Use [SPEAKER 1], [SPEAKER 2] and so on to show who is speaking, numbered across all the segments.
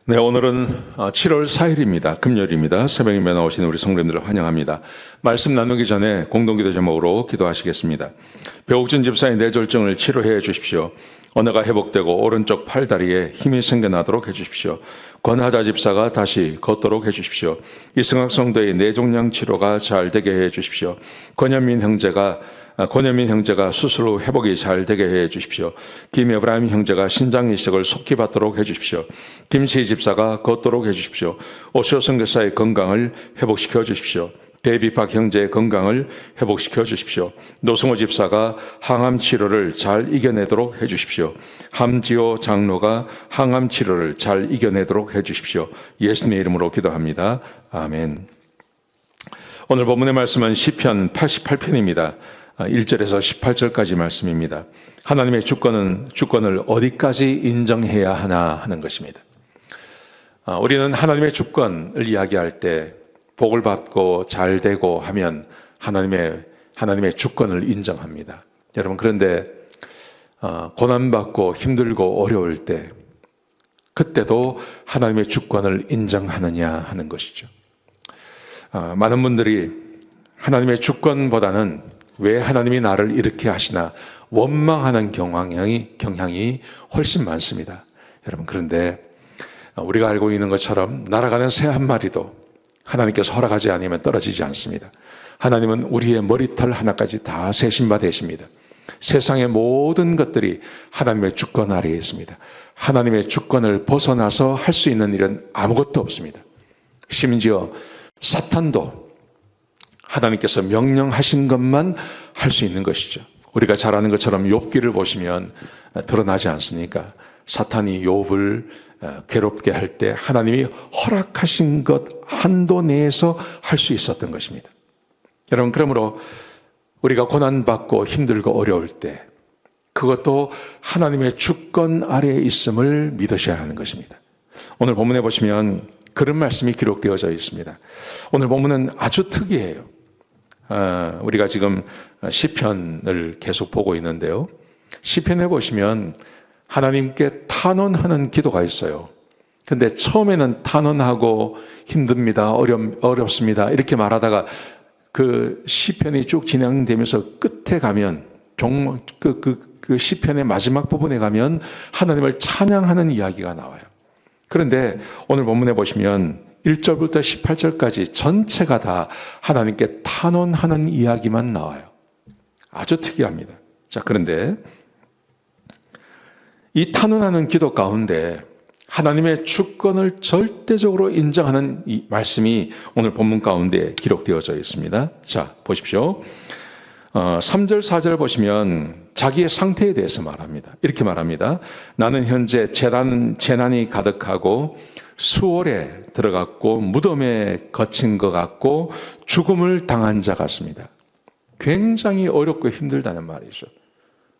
[SPEAKER 1] 네, 오늘은 7월 4일입니다. 금요일입니다. 새벽 예배 나오신 우리 성도님들을 환영합니다. 말씀 나누기 전에 공동기도 제목으로 기도하시겠습니다. 배옥준 집사의 뇌졸중을 치료해 주십시오. 언어가 회복되고 오른쪽 팔다리에 힘이 생겨나도록 해주십시오. 권하자 집사가 다시 걷도록 해주십시오. 이승학 성도의 뇌종양 치료가 잘 되게 해주십시오. 권현민 형제가 수술 후 회복이 잘 되게 해 주십시오. 김에브라임 형제가 신장 이식을 속히 받도록 해 주십시오. 김시희 집사가 걷도록 해 주십시오. 오시오 선교사의 건강을 회복시켜 주십시오. 대비박 형제의 건강을 회복시켜 주십시오. 노승호 집사가 항암 치료를 잘 이겨내도록 해 주십시오. 함지호 장로가 항암 치료를 잘 이겨내도록 해 주십시오. 예수님의 이름으로 기도합니다. 아멘. 오늘 본문의 말씀은 시편 88편입니다. 1절에서 18절까지 말씀입니다. 하나님의 주권을 어디까지 인정해야 하나 하는 것입니다. 우리는 하나님의 주권을 이야기할 때 복을 받고 잘 되고 하면 하나님의 주권을 인정합니다. 여러분, 그런데 고난받고 힘들고 어려울 때 그때도 하나님의 주권을 인정하느냐 하는 것이죠. 많은 분들이 하나님의 주권보다는 왜 하나님이 나를 이렇게 하시나 원망하는 경향이 훨씬 많습니다. 여러분, 그런데 우리가 알고 있는 것처럼 날아가는 새 한 마리도 하나님께서 허락하지 않으면 떨어지지 않습니다. 하나님은 우리의 머리털 하나까지 다 세신 바 되십니다. 세상의 모든 것들이 하나님의 주권 아래에 있습니다. 하나님의 주권을 벗어나서 할 수 있는 일은 아무것도 없습니다. 심지어 사탄도 하나님께서 명령하신 것만 할 수 있는 것이죠. 우리가 잘 아는 것처럼 욥기를 보시면 드러나지 않습니까? 사탄이 욥을 괴롭게 할 때 하나님이 허락하신 것 한도 내에서 할 수 있었던 것입니다. 여러분, 그러므로 우리가 고난받고 힘들고 어려울 때 그것도 하나님의 주권 아래에 있음을 믿으셔야 하는 것입니다. 오늘 본문에 보시면 그런 말씀이 기록되어져 있습니다. 오늘 본문은 아주 특이해요. 우리가 지금 시편을 계속 보고 있는데요. 시편에 보시면 하나님께 탄원하는 기도가 있어요. 근데 처음에는 탄원하고 힘듭니다, 어렵습니다 이렇게 말하다가 그 시편이 쭉 진행되면서 끝에 가면 그 시편의 마지막 부분에 가면 하나님을 찬양하는 이야기가 나와요. 그런데 오늘 본문에 보시면 1절부터 18절까지 전체가 다 하나님께 탄원하는 이야기만 나와요. 아주 특이합니다. 자, 그런데 이 탄원하는 기도 가운데 하나님의 주권을 절대적으로 인정하는 이 말씀이 오늘 본문 가운데 기록되어져 있습니다. 자, 보십시오. 3절, 4절 보시면 자기의 상태에 대해서 말합니다. 이렇게 말합니다. 나는 현재 재난이 가득하고 수월에 들어갔고 무덤에 거친 것 같고 죽음을 당한 자 같습니다. 굉장히 어렵고 힘들다는 말이죠.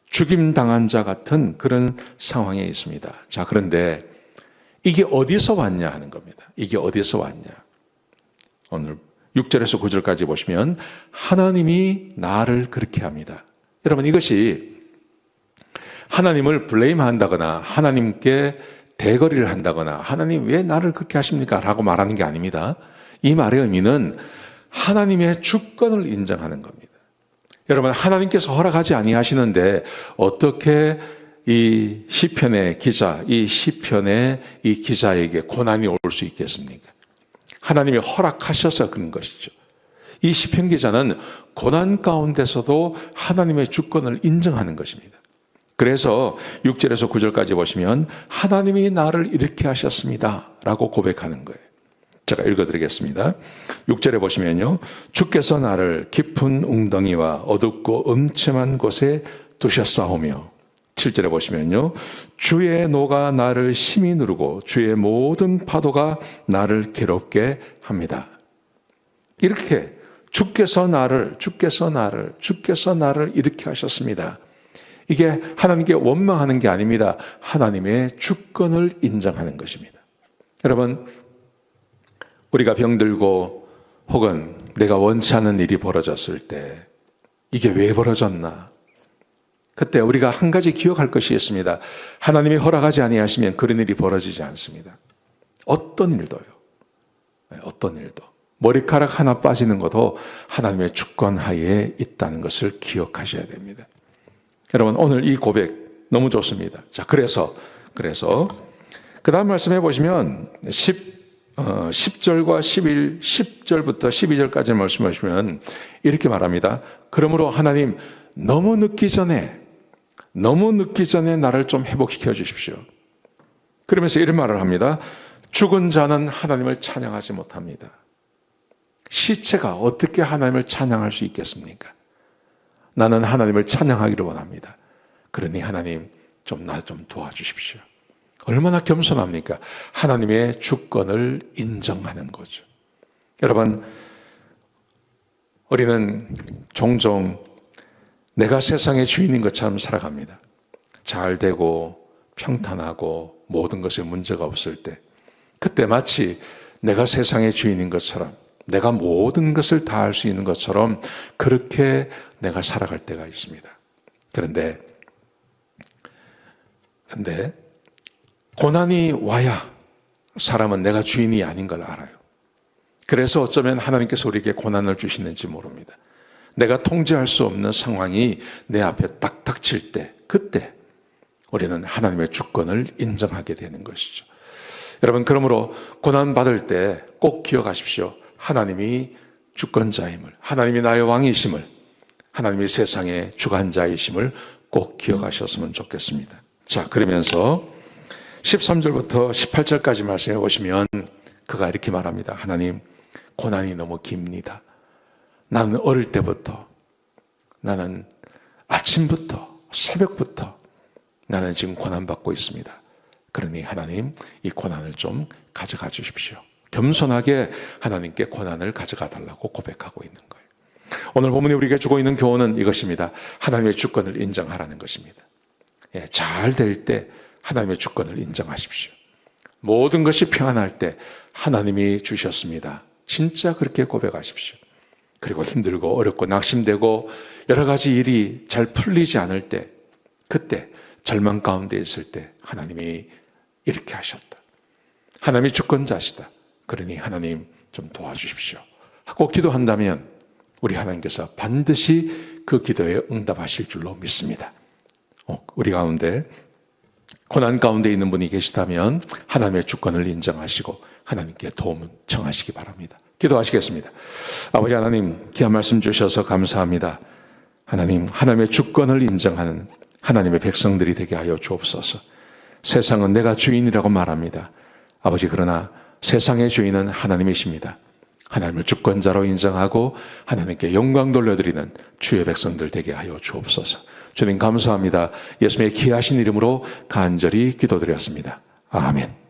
[SPEAKER 1] 죽임 당한 자 같은 그런 상황에 있습니다. 자, 그런데 이게 어디서 왔냐 하는 겁니다. 이게 어디서 왔냐. 오늘 6절에서 9절까지 보시면 하나님이 나를 그렇게 합니다. 여러분, 이것이 하나님을 블레임한다거나 하나님께 대거리를 한다거나 하나님 왜 나를 그렇게 하십니까? 라고 말하는 게 아닙니다. 이 말의 의미는 하나님의 주권을 인정하는 겁니다. 여러분, 하나님께서 허락하지 아니하시는데 어떻게 이 시편의 기자에게 고난이 올 수 있겠습니까? 하나님이 허락하셔서 그런 것이죠. 이 시편 기자는 고난 가운데서도 하나님의 주권을 인정하는 것입니다. 그래서 6절에서 9절까지 보시면 하나님이 나를 이렇게 하셨습니다 라고 고백하는 거예요. 제가 읽어드리겠습니다. 6절에 보시면요, 주께서 나를 깊은 웅덩이와 어둡고 음침한 곳에 두셨사오며, 7절에 보시면요, 주의 노가 나를 심히 누르고 주의 모든 파도가 나를 괴롭게 합니다. 이렇게 주께서 나를 이렇게 하셨습니다. 이게 하나님께 원망하는 게 아닙니다. 하나님의 주권을 인정하는 것입니다. 여러분, 우리가 병들고 혹은 내가 원치 않는 일이 벌어졌을 때 이게 왜 벌어졌나? 그때 우리가 한 가지 기억할 것이 있습니다. 하나님이 허락하지 아니하시면 그런 일이 벌어지지 않습니다. 어떤 일도요. 어떤 일도. 머리카락 하나 빠지는 것도 하나님의 주권 하에 있다는 것을 기억하셔야 됩니다. 여러분, 오늘 이 고백 너무 좋습니다. 자, 그래서 그 다음 말씀해 보시면 10절과 10절부터 12절까지 말씀하시면 이렇게 말합니다. 그러므로 하나님, 너무 늦기 전에 나를 좀 회복시켜 주십시오. 그러면서 이런 말을 합니다. 죽은 자는 하나님을 찬양하지 못합니다. 시체가 어떻게 하나님을 찬양할 수 있겠습니까? 나는 하나님을 찬양하기를 원합니다. 그러니 하나님, 나 좀 도와주십시오. 얼마나 겸손합니까? 하나님의 주권을 인정하는 거죠. 여러분, 우리는 종종 내가 세상의 주인인 것처럼 살아갑니다. 잘 되고 평탄하고 모든 것에 문제가 없을 때, 그때 마치 내가 세상의 주인인 것처럼, 내가 모든 것을 다 할 수 있는 것처럼 그렇게 내가 살아갈 때가 있습니다. 그런데 고난이 와야 사람은 내가 주인이 아닌 걸 알아요. 그래서 어쩌면 하나님께서 우리에게 고난을 주시는지 모릅니다. 내가 통제할 수 없는 상황이 내 앞에 딱 닥칠 때, 그때 우리는 하나님의 주권을 인정하게 되는 것이죠. 여러분, 그러므로 고난받을 때 꼭 기억하십시오. 하나님이 주권자임을, 하나님이 나의 왕이심을, 하나님이 세상의 주관자이심을 꼭 기억하셨으면 좋겠습니다. 자, 그러면서 13절부터 18절까지 말씀해 보시면 그가 이렇게 말합니다. 하나님, 고난이 너무 깁니다. 나는 어릴 때부터, 나는 아침부터, 새벽부터 나는 지금 고난받고 있습니다. 그러니 하나님, 이 고난을 좀 가져가 주십시오. 겸손하게 하나님께 고난을 가져가 달라고 고백하고 있는 거예요. 오늘 본문이 우리에게 주고 있는 교훈은 이것입니다. 하나님의 주권을 인정하라는 것입니다. 잘 될 때 하나님의 주권을 인정하십시오. 모든 것이 평안할 때 하나님이 주셨습니다. 진짜 그렇게 고백하십시오. 그리고 힘들고 어렵고 낙심되고 여러 가지 일이 잘 풀리지 않을 때, 그때 절망 가운데 있을 때 하나님이 이렇게 하셨다. 하나님이 주권자시다. 그러니 하나님 좀 도와주십시오 하고 기도한다면 우리 하나님께서 반드시 그 기도에 응답하실 줄로 믿습니다. 우리 가운데 고난 가운데 있는 분이 계시다면 하나님의 주권을 인정하시고 하나님께 도움을 청하시기 바랍니다. 기도하시겠습니다. 아버지 하나님, 귀한 말씀 주셔서 감사합니다. 하나님, 하나님의 주권을 인정하는 하나님의 백성들이 되게 하여 주옵소서. 세상은 내가 주인이라고 말합니다. 아버지, 그러나 세상의 주인은 하나님이십니다. 하나님을 주권자로 인정하고 하나님께 영광 돌려드리는 주의 백성들 되게 하여 주옵소서. 주님 감사합니다. 예수님의 귀하신 이름으로 간절히 기도드렸습니다. 아멘.